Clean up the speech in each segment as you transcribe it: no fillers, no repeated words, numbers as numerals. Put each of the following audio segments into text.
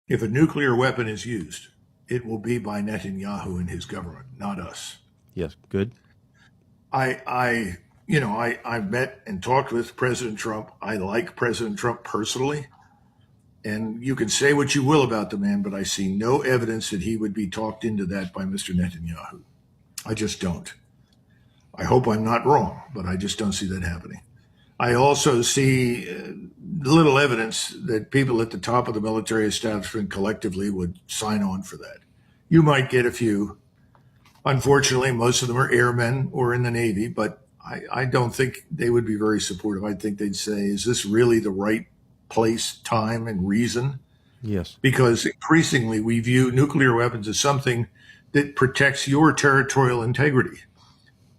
If a nuclear weapon is used, it will be by Netanyahu and his government, not us. Yes, good. I've met and talked with President Trump. I like President Trump personally, and you can say what you will about the man, but I see no evidence that he would be talked into that by Mr. Netanyahu. I just don't. I hope I'm not wrong, but I just don't see that happening. I also see little evidence that people at the top of the military establishment collectively would sign on for that. You might get a few. Unfortunately, most of them are airmen or in the Navy, but I don't think they would be very supportive. I think they'd say, is this really the right place, time, and reason? Yes. Because increasingly we view nuclear weapons as something that protects your territorial integrity.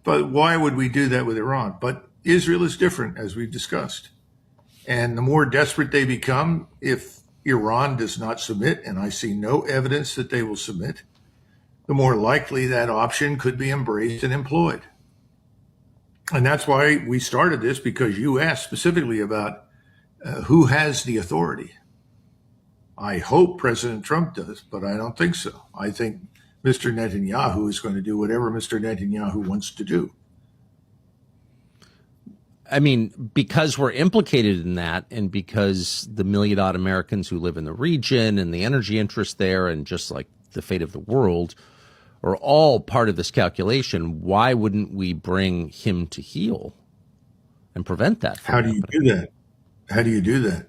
But why would we do that with Iran? But Israel is different, as we've discussed. And the more desperate they become, if Iran does not submit, and I see no evidence that they will submit, the more likely that option could be embraced and employed. And that's why we started this, because you asked specifically about who has the authority. I hope President Trump does, but I don't think so. I think Mr. Netanyahu is going to do whatever Mr. Netanyahu wants to do. I mean, because we're implicated in that, and because the million-odd Americans who live in the region and the energy interest there, and just like the fate of the world, are all part of this calculation, why wouldn't we bring him to heel and prevent that from happening? How do you do that? How do you do that?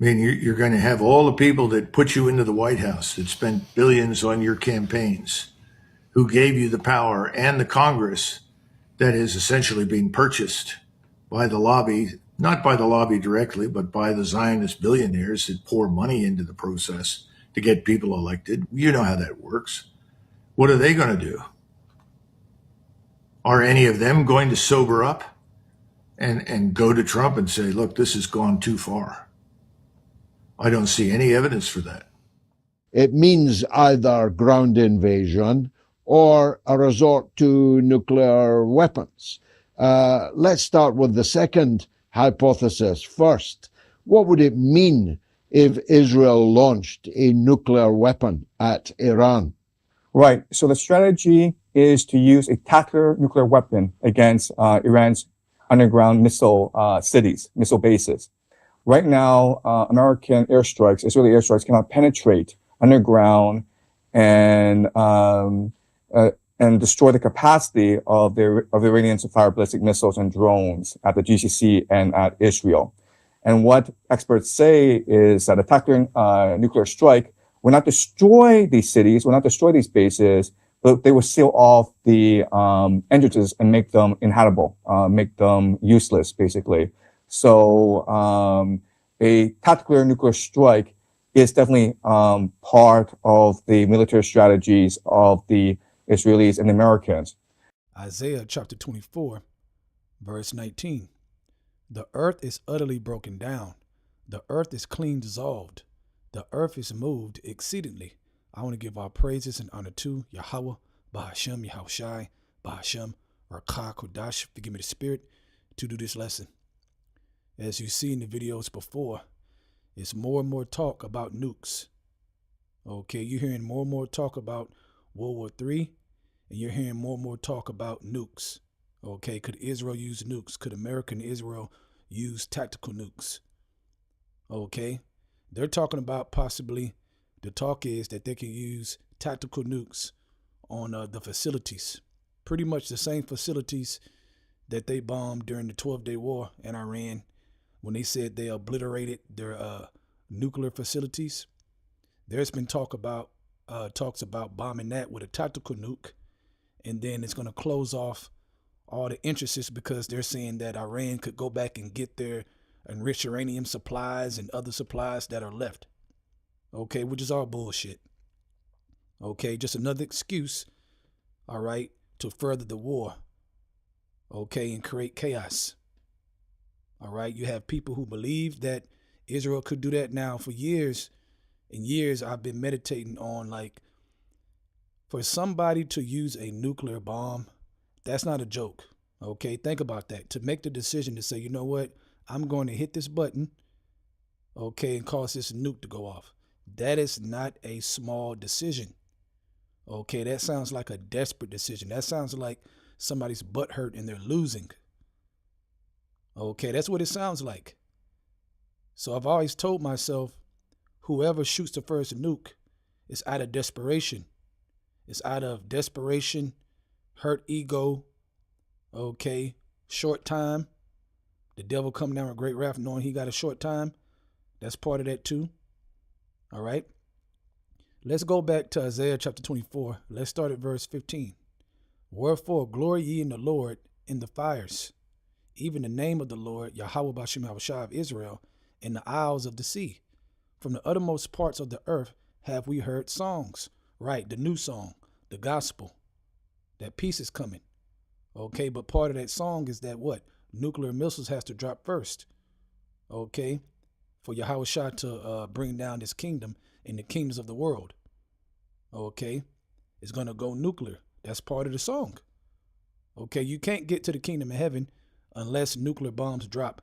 I mean, you're going to have all the people that put you into the White House, that spent billions on your campaigns, who gave you the power, and the Congress that is essentially being purchased by the lobby, not by the lobby directly, but by the Zionist billionaires that pour money into the process to get people elected. You know how that works. What are they going to do? Are any of them going to sober up and go to Trump and say, look, this has gone too far? I don't see any evidence for that. It means either ground invasion or a resort to nuclear weapons. Let's start with the second hypothesis first. What would it mean if Israel launched a nuclear weapon at Iran? Right. So the strategy is to use a tactical nuclear weapon against Iran's underground missile cities, missile bases. Right now, American airstrikes, Israeli airstrikes, cannot penetrate underground and destroy the capacity of the Iranians to fire ballistic missiles and drones at the GCC and at Israel. And what experts say is that a tactical nuclear strike will not destroy these cities, will not destroy these bases, but they will seal off the entrances and make them inhabitable, make them useless, basically. So a tactical nuclear strike is definitely part of the military strategies of the Israelis and the Americans. Isaiah chapter 24, verse 19. The earth is utterly broken down. The earth is clean dissolved. The earth is moved exceedingly. I want to give our praises and honor to Yahweh, Bahashem, Yahushai, Bahashem, Rakah, Kodash, forgive me the spirit, to do this lesson. As you see in the videos before, it's more and more talk about nukes. Okay, you're hearing more and more talk about World War III, and you're hearing more and more talk about nukes. Okay, could Israel use nukes? Could American Israel use tactical nukes? Okay, they're talking about possibly, the talk is that they can use tactical nukes on the facilities. Pretty much the same facilities that they bombed during the 12-day war in Iran, when they said they obliterated their nuclear facilities. There's been talks about bombing that with a tactical nuke, and then it's going to close off all the interests, because they're saying that Iran could go back and get their enriched uranium supplies and other supplies that are left. Okay, which is all bullshit. Okay, just another excuse, all right, to further the war. Okay, and create chaos. All right, you have people who believe that Israel could do that now. For years and years, I've been meditating on, like, for somebody to use a nuclear bomb, that's not a joke. Okay, think about that. To make the decision to say, you know what, I'm going to hit this button, okay, and cause this nuke to go off. That is not a small decision. Okay, that sounds like a desperate decision. That sounds like somebody's butt hurt and they're losing. Okay, that's what it sounds like. So I've always told myself, whoever shoots the first nuke is out of desperation. It's out of desperation, hurt ego, okay, short time. The devil come down with great wrath knowing he got a short time. That's part of that too. All right. Let's go back to Isaiah chapter 24. Let's start at verse 15. Wherefore glory ye in the Lord in the fires, even the name of the Lord, Yahweh Bashim Yahushua of Israel, in the isles of the sea. From the uttermost parts of the earth have we heard songs. Right, the new song, the gospel. That peace is coming. Okay, but part of that song is that what? Nuclear missiles has to drop first. Okay, for Yahushua to bring down this kingdom and the kingdoms of the world. Okay, it's going to go nuclear. That's part of the song. Okay, you can't get to the kingdom of heaven unless nuclear bombs drop.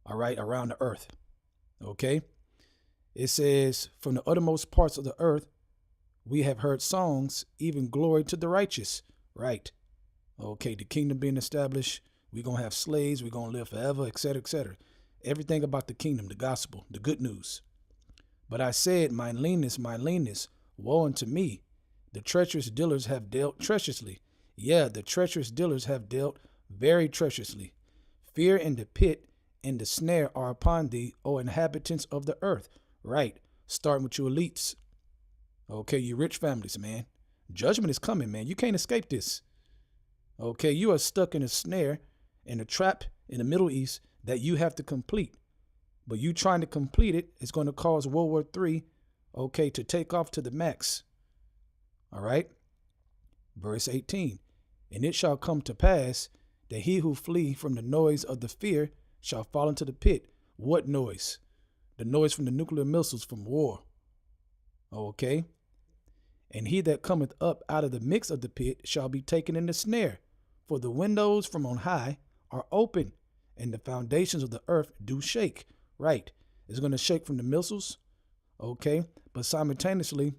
All right, around the earth. Okay, it says, from the uttermost parts of the earth, we have heard songs, even glory to the righteous. Right. Okay, the kingdom being established. We're going to have slaves. We're going to live forever, etc., etc. Everything about the kingdom, the gospel, the good news. But I said, my leanness, woe unto me. The treacherous dealers have dealt treacherously. Yeah, the treacherous dealers have dealt very treacherously. Fear and the pit and the snare are upon thee, O inhabitants of the earth. Right. Starting with your elites. Okay, you rich families, man. Judgment is coming, man. You can't escape this. Okay, you are stuck in a snare and a trap in the Middle East that you have to complete. But you trying to complete it is going to cause World War III, okay, to take off to the max. All right. Verse 18. And it shall come to pass that he who flee from the noise of the fear shall fall into the pit. What noise? The noise from the nuclear missiles from war. Okay. And he that cometh up out of the midst of the pit shall be taken in the snare. For the windows from on high are open, and the foundations of the earth do shake. Right. It's going to shake from the missiles. Okay. But simultaneously,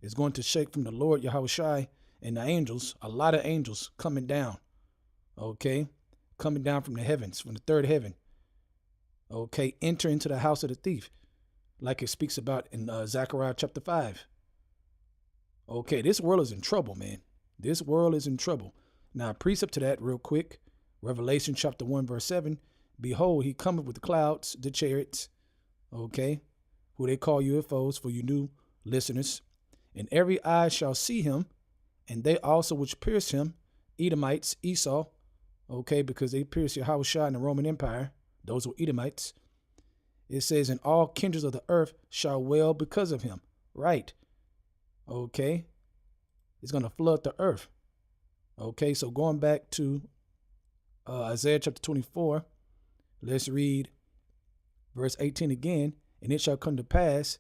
it's going to shake from the Lord Yahushua and the angels, a lot of angels coming down. Okay. Coming down from the heavens, from the third heaven. Okay. Enter into the house of the thief, like it speaks about in Zechariah chapter 5. Okay, this world is in trouble, man. This world is in trouble. Now, a precept to that real quick. Revelation chapter 1, verse 7. Behold, he cometh with the clouds, the chariots, okay, who they call UFOs for you new listeners. And every eye shall see him, and they also which pierce him, Edomites, Esau, okay, because they pierced Yahushua in the Roman Empire. Those were Edomites. It says, and all kindreds of the earth shall wail because of him. Right. Okay. It's going to flood the earth. Okay. So going back to Isaiah chapter 24, let's read verse 18 again. And it shall come to pass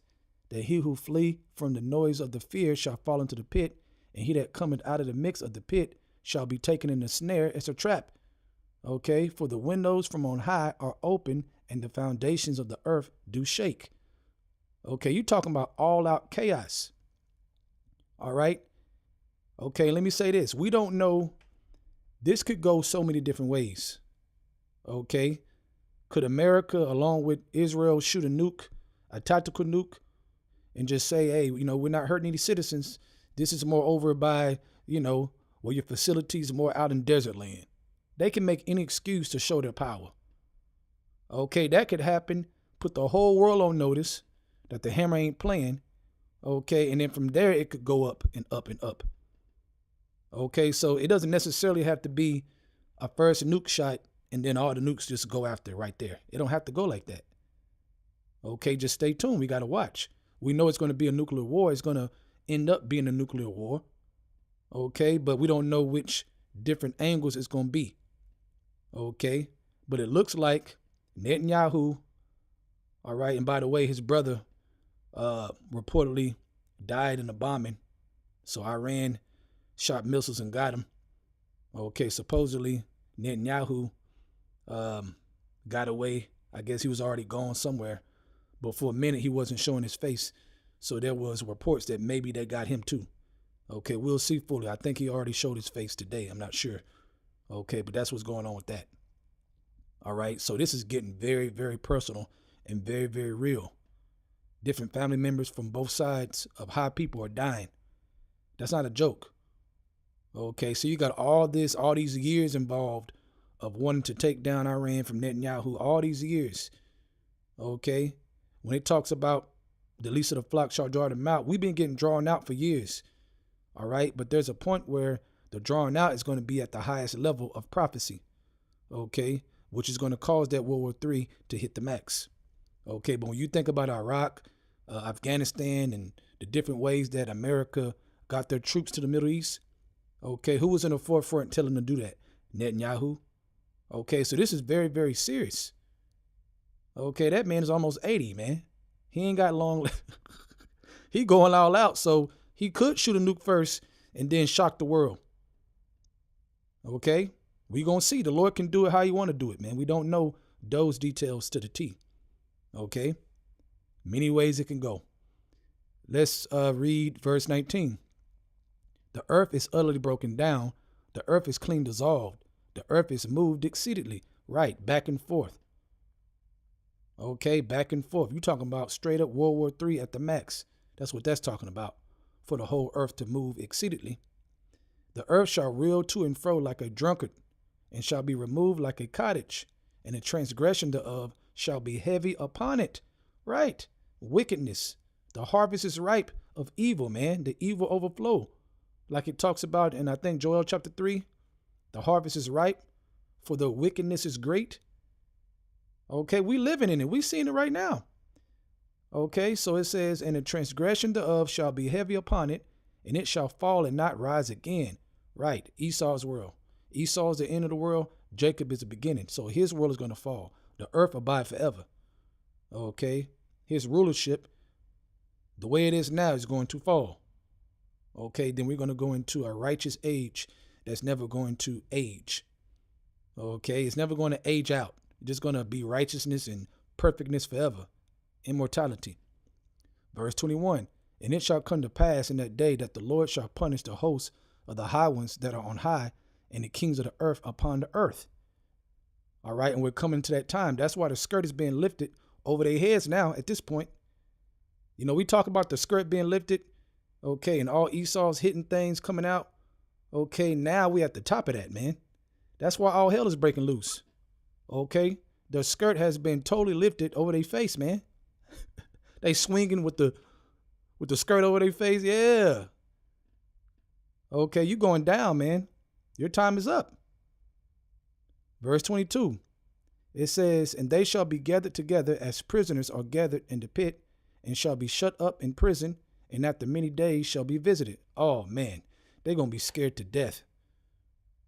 that he who flee from the noise of the fear shall fall into the pit, and he that cometh out of the midst of the pit shall be taken in the snare. It's a trap. Okay. For the windows from on high are open, and the foundations of the earth do shake. Okay. You talking about all out chaos. All right. Okay, let me say this. We don't know. This could go so many different ways. Okay. Could America, along with Israel, shoot a nuke, a tactical nuke, and just say, hey, we're not hurting any citizens. This is more over by, where your facilities are more out in desert land. They can make any excuse to show their power. Okay, that could happen. Put the whole world on notice that the hammer ain't playing. Okay, and then from there, it could go up and up and up. Okay, so it doesn't necessarily have to be a first nuke shot and then all the nukes just go after right there. It don't have to go like that. Okay, just stay tuned. We got to watch. We know it's going to be a nuclear war. It's going to end up being a nuclear war. Okay, but we don't know which different angles it's going to be. Okay, but it looks like Netanyahu, all right, and by the way, his brother reportedly died in a bombing. So Iran shot missiles and got him. Okay, supposedly Netanyahu got away. I guess he was already gone somewhere. But for a minute, he wasn't showing his face. So there was reports that maybe they got him too. Okay, we'll see fully. I think he already showed his face today. I'm not sure. Okay, but that's what's going on with that. All right, so this is getting very, very personal and very, very real. Different family members from both sides of high people are dying. That's not a joke. Okay, so you got all these years involved of wanting to take down Iran from Netanyahu, all these years. Okay, when it talks about the least of the flock shall draw them out, we've been getting drawn out for years. All right, but there's a point where the drawing out is going to be at the highest level of prophecy. Okay, which is going to cause that World War III to hit the max. Okay, but when you think about Iraq, Afghanistan, and the different ways that America got their troops to the Middle East, okay, who was in the forefront telling them to do that? Netanyahu. Okay, so this is very, very serious. Okay, that man is almost 80, man. He ain't got long left. He going all out, so he could shoot a nuke first and then shock the world. Okay, we gonna see. The Lord can do it how he want to do it, man. We don't know those details to the T. Okay, many ways it can go. Let's read verse 19. The earth is utterly broken down. The earth is clean dissolved. The earth is moved exceedingly. Right, back and forth. Okay, back and forth. You talking about straight up World War III at the max. That's what that's talking about. For the whole earth to move exceedingly. The earth shall reel to and fro like a drunkard, and shall be removed like a cottage, and the transgression thereof shall be heavy upon it. Right. Wickedness. The harvest is ripe of evil, man. The evil overflow. Like it talks about in, I think, Joel chapter 3. The harvest is ripe, for the wickedness is great. Okay, we living in it. We seeing it right now. Okay, so it says, and the transgression thereof shall be heavy upon it, and it shall fall and not rise again. Right, Esau's world. Esau is the end of the world. Jacob is the beginning. So his world is going to fall. The earth abide forever. Okay, his rulership, the way it is now, is going to fall. Okay, then we're going to go into a righteous age that's never going to age. Okay, it's never going to age out. It's just going to be righteousness and perfectness forever. Immortality. Verse 21, and it shall come to pass in that day that the Lord shall punish the hosts of the high ones that are on high, and the kings of the earth upon the earth. All right, and we're coming to that time. That's why the skirt is being lifted over their heads now at this point. You know, we talk about the skirt being lifted, okay, and all Esau's hitting things coming out. Okay, now we at the top of that, man. That's why all hell is breaking loose. Okay, the skirt has been totally lifted over their face, man. They swinging with the skirt over their face. Yeah. Okay, you going down, man. Your time is up. Verse 22. It says, and they shall be gathered together as prisoners are gathered in the pit, and shall be shut up in prison, and after many days shall be visited. Oh, man, they're going to be scared to death.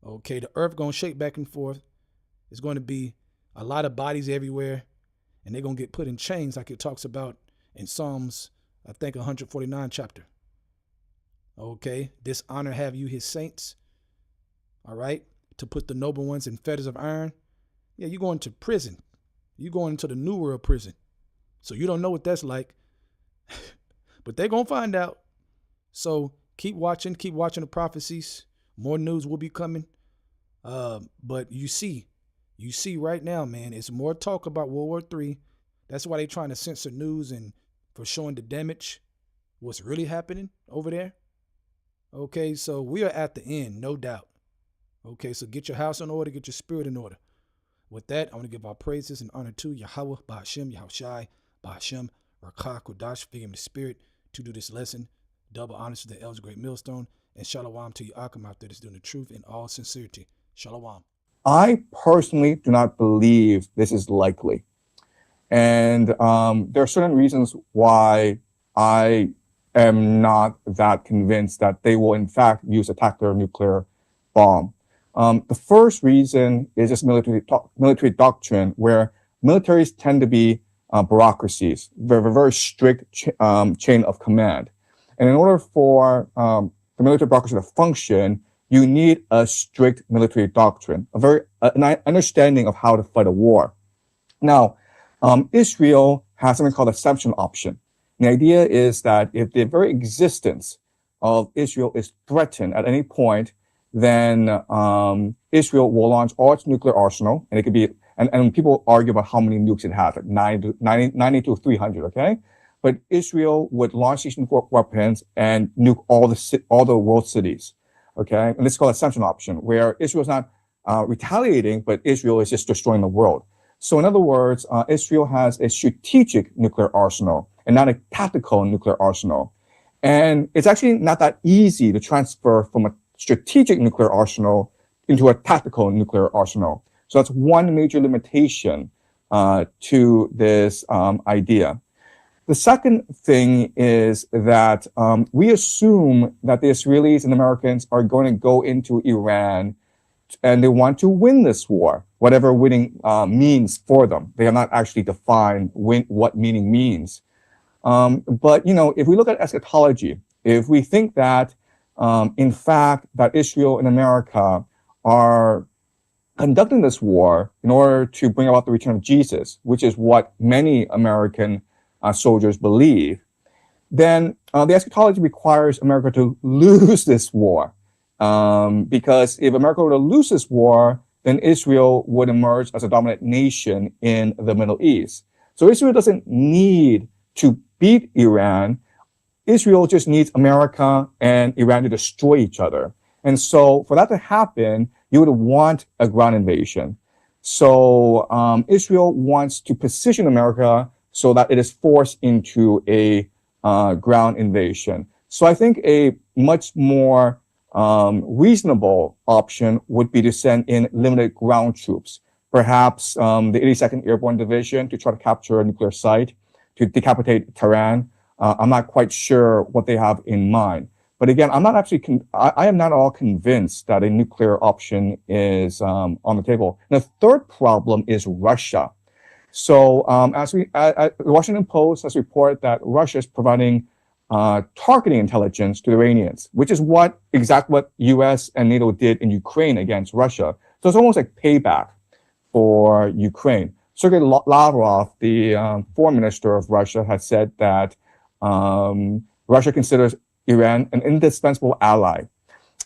Okay, the earth going to shake back and forth. It's going to be a lot of bodies everywhere, and they're going to get put in chains like it talks about in Psalms, I think 149 chapter. Okay, dishonor have you his saints. All right, to put the noble ones in fetters of iron. Yeah, you're going to prison. You're going into the new world prison. So you don't know what that's like. But they're going to find out. So keep watching the prophecies. More news will be coming. But you see right now, man, it's more talk about World War III. That's why they're trying to censor news and for showing the damage, what's really happening over there. Okay, so we are at the end, no doubt. Okay, so get your house in order, get your spirit in order. With that, I want to give our praises and honor to Yahweh, Ba'ashem, Yahushai, Ba'ashem, Rakah, Kodash, figure the spirit to do this lesson. Double honors to the elders, great millstone, and shalom to Yaakam out there that's doing the truth in all sincerity. Shalom. I personally do not believe this is likely. And there are certain reasons why I am not that convinced that they will, in fact, use a tactical nuclear bomb. The first reason is just military doctrine, where militaries tend to be bureaucracies, very strict chain of command. And in order for the military bureaucracy to function, you need a strict military doctrine, an understanding of how to fight a war. Now, Israel has something called a exception option. And the idea is that if the very existence of Israel is threatened at any point, then Israel will launch all its nuclear arsenal, and it could be, and people argue about how many nukes it has, like 90 to 300, okay? But Israel would launch these nuclear weapons and nuke all the world cities, okay? And this is called assumption option, where Israel is not retaliating, but Israel is just destroying the world. So in other words, Israel has a strategic nuclear arsenal and not a tactical nuclear arsenal. And it's actually not that easy to transfer from a strategic nuclear arsenal into a tactical nuclear arsenal. So that's one major limitation to this idea. The second thing is that we assume that the Israelis and Americans are going to go into Iran and they want to win this war, whatever winning means for them. They have not actually defined what meaning means. But, you know, if we look at eschatology, if we think that, in fact, that Israel and America are conducting this war in order to bring about the return of Jesus, which is what many American soldiers believe, then the eschatology requires America to lose this war. Because if America were to lose this war, then Israel would emerge as a dominant nation in the Middle East. So Israel doesn't need to beat Iran. Israel just needs America and Iran to destroy each other. And so for that to happen, you would want a ground invasion. So Israel wants to position America so that it is forced into a ground invasion. So I think a much more reasonable option would be to send in limited ground troops, perhaps the 82nd Airborne Division to try to capture a nuclear site, to decapitate Tehran. I'm not quite sure what they have in mind. But again, I'm not actually, I am not at all convinced that a nuclear option is on the table. And the third problem is Russia. So the Washington Post has reported that Russia is providing targeting intelligence to the Iranians, which is exactly what US and NATO did in Ukraine against Russia. So it's almost like payback for Ukraine. Sergei Lavrov, the foreign minister of Russia, has said that Russia considers Iran an indispensable ally.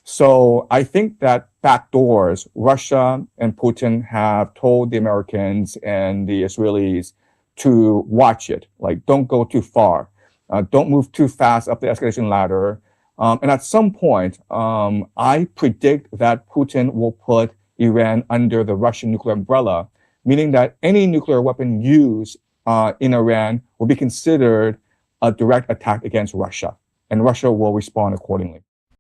So I think that backdoors, Russia and Putin have told the Americans and the Israelis to watch it, like don't go too far. Don't move too fast up the escalation ladder. And at some point, I predict that Putin will put Iran under the Russian nuclear umbrella, meaning that any nuclear weapon used in Iran will be considered a direct attack against Russia, and Russia will respond accordingly.